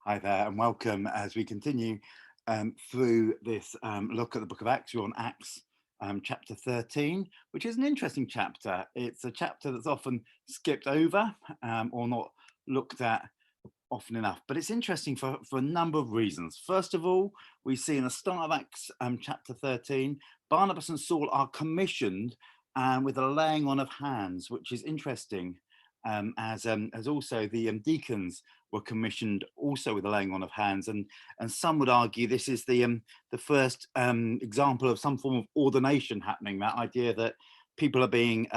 Hi there, and welcome as we continue through this look at the book of Acts. We're on Acts chapter 13, which is an interesting chapter. It's a chapter that's often skipped over or not looked at often enough, but it's interesting for a number of reasons. First of all, we see in the start of Acts chapter 13, Barnabas and Saul are commissioned with a laying on of hands, which is interesting. As also the deacons were commissioned also with a laying on of hands, and some would argue this is the first example of some form of ordination happening. That idea that people are being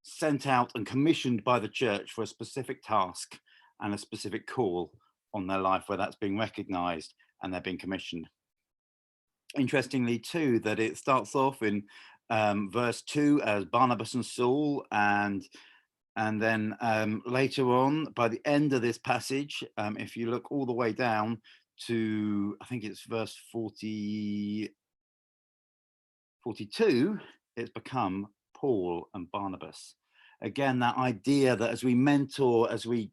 sent out and commissioned by the church for a specific task and a specific call on their life, where that's being recognized and they're being commissioned. Interestingly too, that it starts off in verse 2 as Barnabas and Saul, and then later on, by the end of this passage, if you look all the way down to, I think it's verse 42, it's become Paul and Barnabas. Again, that idea that as we mentor, as we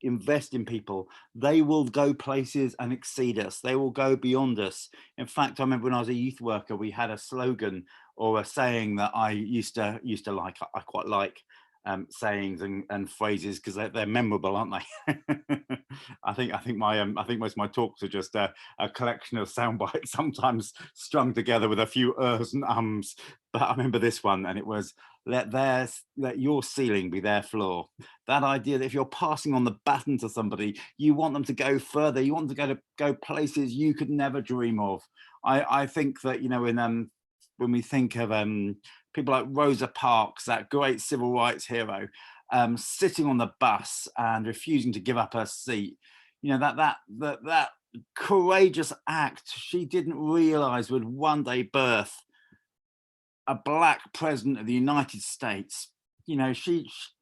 invest in people, they will go places and exceed us. They will go beyond us. In fact, I remember when I was a youth worker, we had a slogan or a saying that I used to like. I quite like sayings and phrases because they're memorable, aren't they? I think most of my talks are just a collection of sound bites, sometimes strung together with a few ers and ums. But I remember this one, and it was, let your ceiling be their floor. That idea that if you're passing on the baton to somebody, you want them to go further, you want them to go places you could never dream of. I think that, you know, when we think of people like Rosa Parks, that great civil rights hero, sitting on the bus and refusing to give up her seat, you know, that courageous act she didn't realize would one day birth a black president of the United States. You know,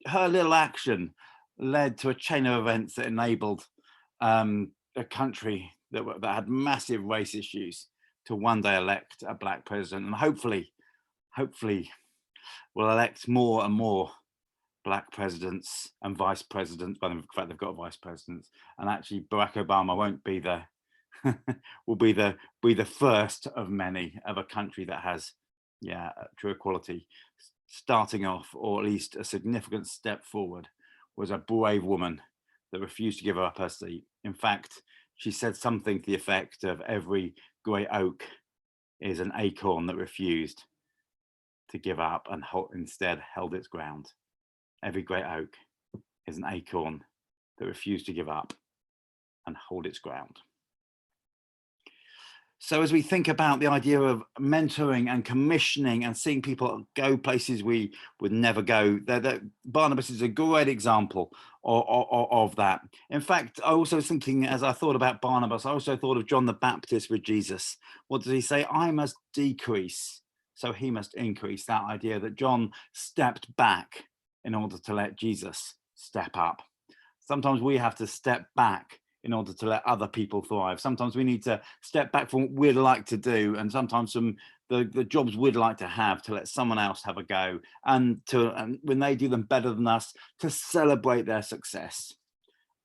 her little action led to a chain of events that enabled a country that had massive race issues to one day elect a black president, and hopefully will elect more and more black presidents and vice presidents. But in fact, they've got vice presidents, and actually Barack Obama won't be the will be the first of many of a country that has true equality. Starting off, or at least a significant step forward, was a brave woman that refused to give up her seat. In fact, she said something to the effect of, every great oak is an acorn that refused to give up and instead held its ground. Every great oak is an acorn that refused to give up and hold its ground. So as we think about the idea of mentoring and commissioning and seeing people go places we would never go, Barnabas is a great example of that. In fact, I also was thinking, as I thought about Barnabas, I also thought of John the Baptist with Jesus. What does he say? I must decrease, so he must increase. That idea that John stepped back in order to let Jesus step up. Sometimes we have to step back in order to let other people thrive. Sometimes we need to step back from what we'd like to do, and sometimes from the jobs we'd like to have, to let someone else have a go, and when they do them better than us, to celebrate their success.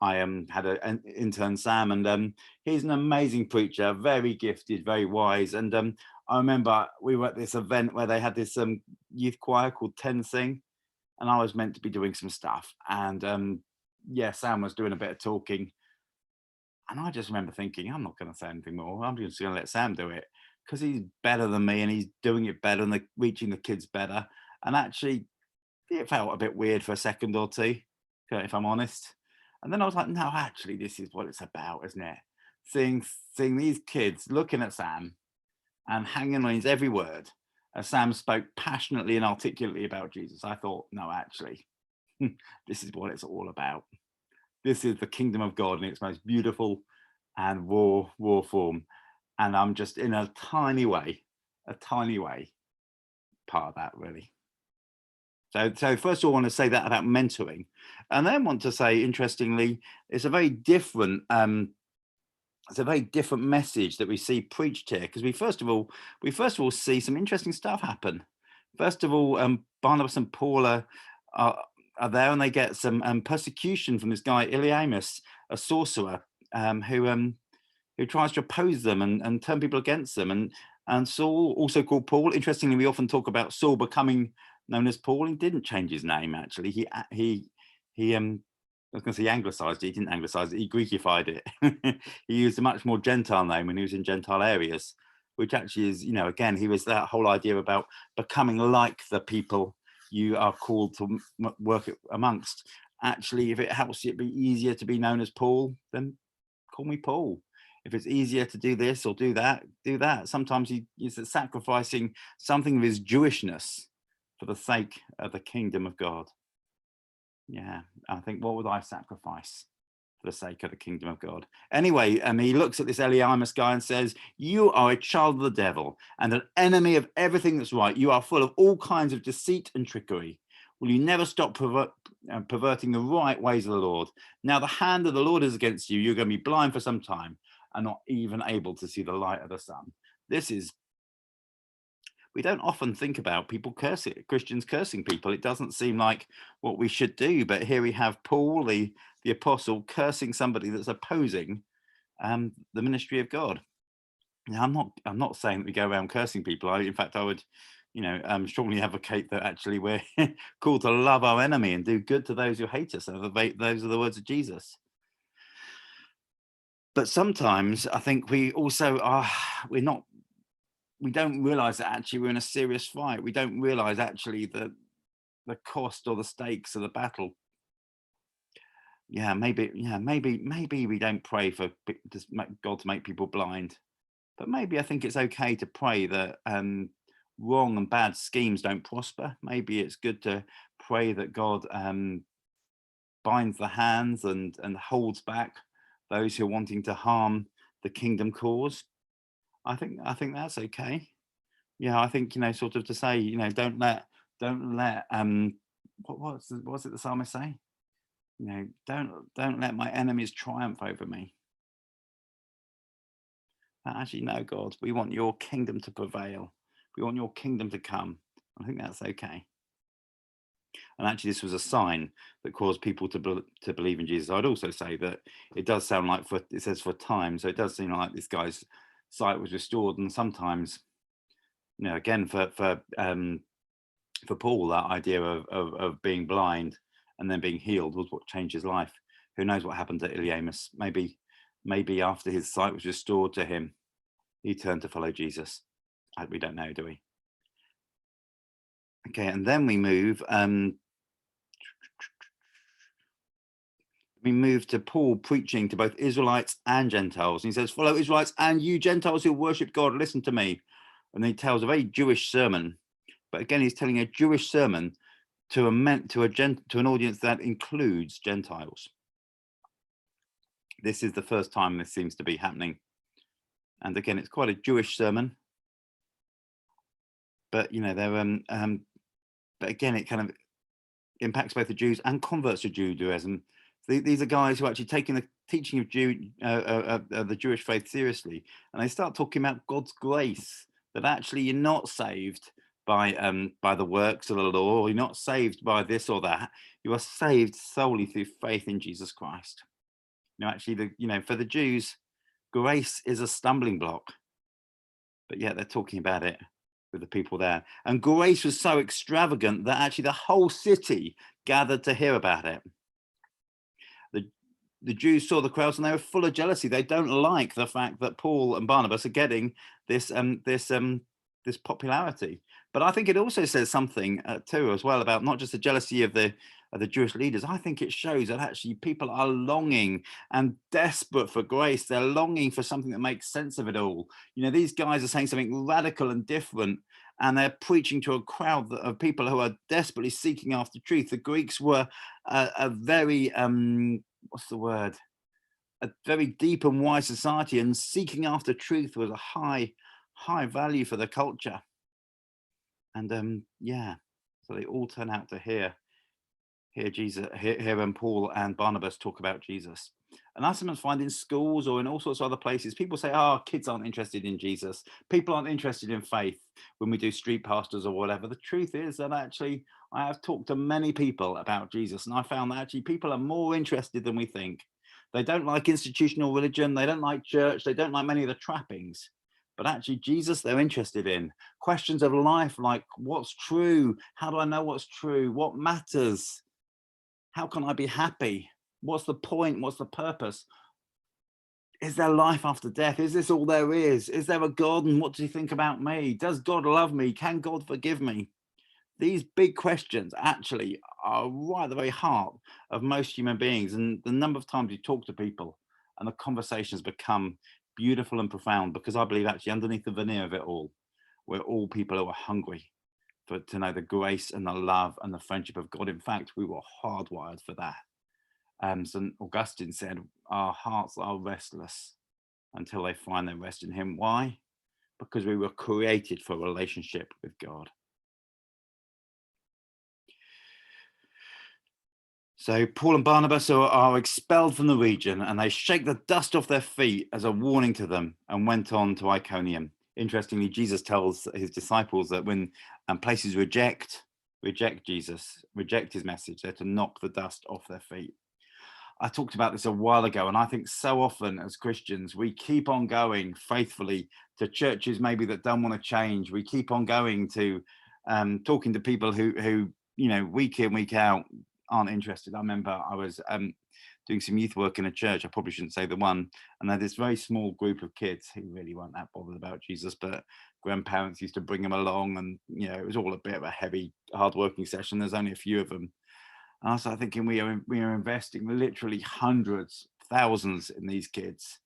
I had an intern, Sam, and he's an amazing preacher, very gifted, very wise. And I remember we were at this event where they had this youth choir called Ten Sing, and I was meant to be doing some stuff. And Sam was doing a bit of talking. And I just remember thinking, I'm not going to say anything more. I'm just going to let Sam do it, because he's better than me and he's doing it better and reaching the kids better. And actually, it felt a bit weird for a second or two, if I'm honest. And then I was like, no, actually, this is what it's about, isn't it? Seeing these kids looking at Sam and hanging on his every word as Sam spoke passionately and articulately about Jesus. I thought, no, actually, this is what it's all about. This is the kingdom of God in its most beautiful and raw form. And I'm just in a tiny way, part of that, really. So first of all, I want to say that about mentoring, and then want to say, interestingly, it's a very different message that we see preached here, because we first of all see some interesting stuff happen. First of all, Barnabas and Paul are there, and they get some persecution from this guy Elymas, a sorcerer, who tries to oppose them and turn people against them. And Saul, also called Paul. Interestingly, we often talk about Saul becoming known as Paul. He didn't change his name actually. He I was going to say anglicized it. He didn't anglicize it. He Greekified it. He used a much more Gentile name when he was in Gentile areas, which actually is, again, he was that whole idea about becoming like the people you are called to work amongst. Actually, if it helps it be easier to be known as Paul, then call me Paul. If it's easier to do this or do that, do that. Sometimes he's sacrificing something of his Jewishness for the sake of the kingdom of God. Yeah, I think, what would I sacrifice for the sake of the kingdom of God? Anyway, he looks at this Eliamus guy and says, you are a child of the devil and an enemy of everything that's right. You are full of all kinds of deceit and trickery. Will you never stop perverting the right ways of the Lord? Now the hand of the Lord is against you. You're going to be blind for some time and not even able to see the light of the sun. We don't often think about people cursing, Christians cursing people. It doesn't seem like what we should do, but here we have Paul, the apostle, cursing somebody that's opposing the ministry of God. Now, I'm not saying that we go around cursing people. In fact, I would, strongly advocate that actually we're called to love our enemy and do good to those who hate us. Those are the words of Jesus. But sometimes I think we also we don't realize that actually we're in a serious fight. We don't realize actually the cost or the stakes of the battle. Maybe we don't pray for God to make people blind, but maybe I think it's okay to pray that wrong and bad schemes don't prosper. Maybe it's good to pray that God binds the hands and holds back those who are wanting to harm the kingdom cause. I think that's okay. I think, sort of to say, don't let what's it the psalmist say? Don't let my enemies triumph over me. Actually, no, God, we want your kingdom to prevail. We want your kingdom to come. I think that's okay. And actually, this was a sign that caused people to believe in Jesus. I'd also say that it does sound like it says for time, so it does seem like this guy's sight was restored. And sometimes, again, for Paul, that idea of being blind and then being healed was what changed his life. Who knows what happened to Eliamus? Maybe after his sight was restored to him, he turned to follow Jesus. We don't know, do we? Okay, and then we move. We move to Paul preaching to both Israelites and Gentiles. And he says, follow Israelites and you Gentiles who worship God, listen to me. And he tells a very Jewish sermon. But again, he's telling a Jewish sermon to an audience that includes Gentiles. This is the first time this seems to be happening. And again, it's quite a Jewish sermon. But, but again, it kind of impacts both the Jews and converts to Judaism. These are guys who are actually taking the teaching of the Jewish faith seriously, and they start talking about God's grace, that actually you're not saved by the works of the law, you're not saved by this or that. You are saved solely through faith in Jesus Christ. Actually, for the Jews, grace is a stumbling block, but yet they're talking about it with the people there. And grace was so extravagant that actually the whole city gathered to hear about it. The Jews saw the crowds and they were full of jealousy. They don't like the fact that Paul and Barnabas are getting this popularity. But I think it also says something too as well about not just the jealousy of the Jewish leaders. I think it shows that actually people are longing and desperate for grace. They're longing for something that makes sense of it all. These guys are saying something radical and different, and they're preaching to a crowd of people who are desperately seeking after truth. The Greeks were a very what's the word? A very deep and wise society, and seeking after truth was a high value for the culture. And so they all turn out to hear Jesus, hear Paul and Barnabas talk about Jesus. And I sometimes find in schools or in all sorts of other places, people say, oh, kids aren't interested in Jesus. People aren't interested in faith when we do street pastors or whatever. The truth is that actually I have talked to many people about Jesus, and I found that actually people are more interested than we think. They don't like institutional religion. They don't like church. They don't like many of the trappings. But actually, Jesus, they're interested in questions of life like what's true? How do I know what's true? What matters? How can I be happy? What's the point? What's the purpose? Is there life after death? Is this all there is? Is there a God? And what do you think about me? Does God love me? Can God forgive me? These big questions actually are right at the very heart of most human beings. And the number of times you talk to people and the conversations become beautiful and profound, because I believe actually underneath the veneer of it all, we're all people who are hungry to know the grace and the love and the friendship of God. In fact, we were hardwired for that. St. Augustine said, our hearts are restless until they find their rest in him. Why? Because we were created for a relationship with God. So Paul and Barnabas are expelled from the region, and they shake the dust off their feet as a warning to them and went on to Iconium. Interestingly, Jesus tells his disciples that when places reject Jesus, reject his message, they're to knock the dust off their feet. I talked about this a while ago, and I think so often as Christians, we keep on going faithfully to churches maybe that don't want to change. We keep on going to talking to people who week in, week out aren't interested. I remember I was doing some youth work in a church. I probably shouldn't say the one. And they had this very small group of kids who really weren't that bothered about Jesus, but grandparents used to bring them along, and it was all a bit of a heavy, hard-working session. There's only a few of them. And I started thinking, we are investing literally hundreds, thousands in these kids.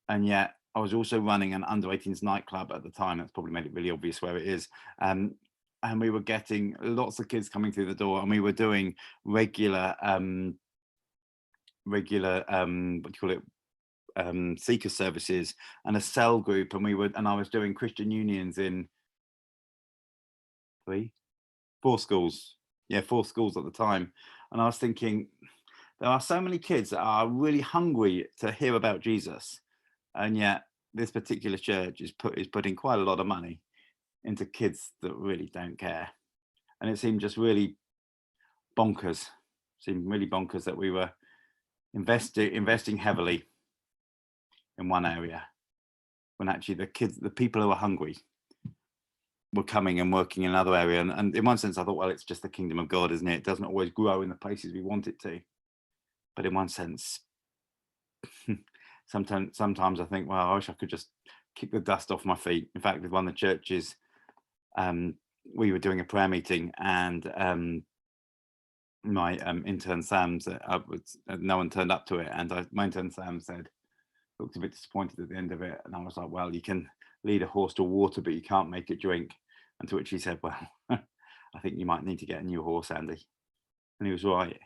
And yet I was also running an under 18s nightclub at the time. That's probably made it really obvious where it is. And we were getting lots of kids coming through the door, and we were doing regular what do you call it, seeker services and a cell group. And I was doing Christian unions in 4 schools. Yeah, 4 schools at the time. And I was thinking, there are so many kids that are really hungry to hear about Jesus, and yet this particular church is putting quite a lot of money into kids that really don't care. And it seemed just really bonkers. Seemed really bonkers that we were investing heavily in one area, when actually the people who are hungry were coming and working in another area. And in one sense, I thought, well, it's just the kingdom of God, isn't it? It doesn't always grow in the places we want it to. But in one sense, sometimes I think, well, I wish I could just kick the dust off my feet. In fact, with one of the churches, we were doing a prayer meeting, and my intern Sam said, no one turned up to it, and my intern Sam looked a bit disappointed at the end of it, and I was like, well, you can lead a horse to water, but you can't make it drink. And to which he said, well, I think you might need to get a new horse, Andy. And he was right.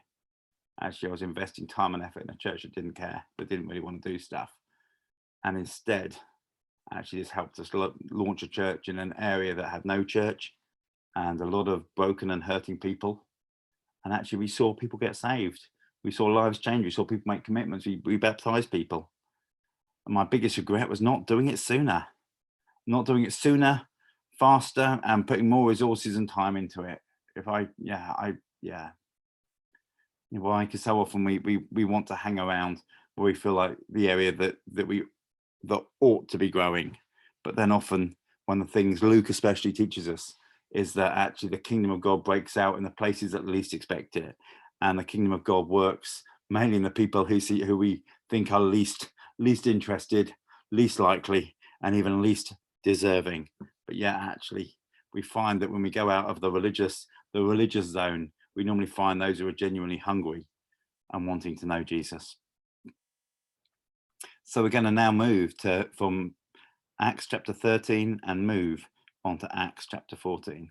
Actually, I was investing time and effort in a church that didn't care, that didn't really want to do stuff. And instead, actually, this helped us launch a church in an area that had no church and a lot of broken and hurting people. And actually, we saw people get saved. We saw lives change. We saw people make commitments. We baptized people. And my biggest regret was not doing it sooner, faster, and putting more resources and time into it. Why? Because so often we want to hang around where we feel like the area that ought to be growing, but then often one of the things Luke especially teaches us is that actually the kingdom of God breaks out in the places that least expect it, and the kingdom of God works mainly in the people who we think are least interested, least likely, and even least deserving. But yet actually we find that when we go out of the religious zone, we normally find those who are genuinely hungry and wanting to know Jesus. So we're going to now move from Acts chapter 13 and move on to Acts chapter 14.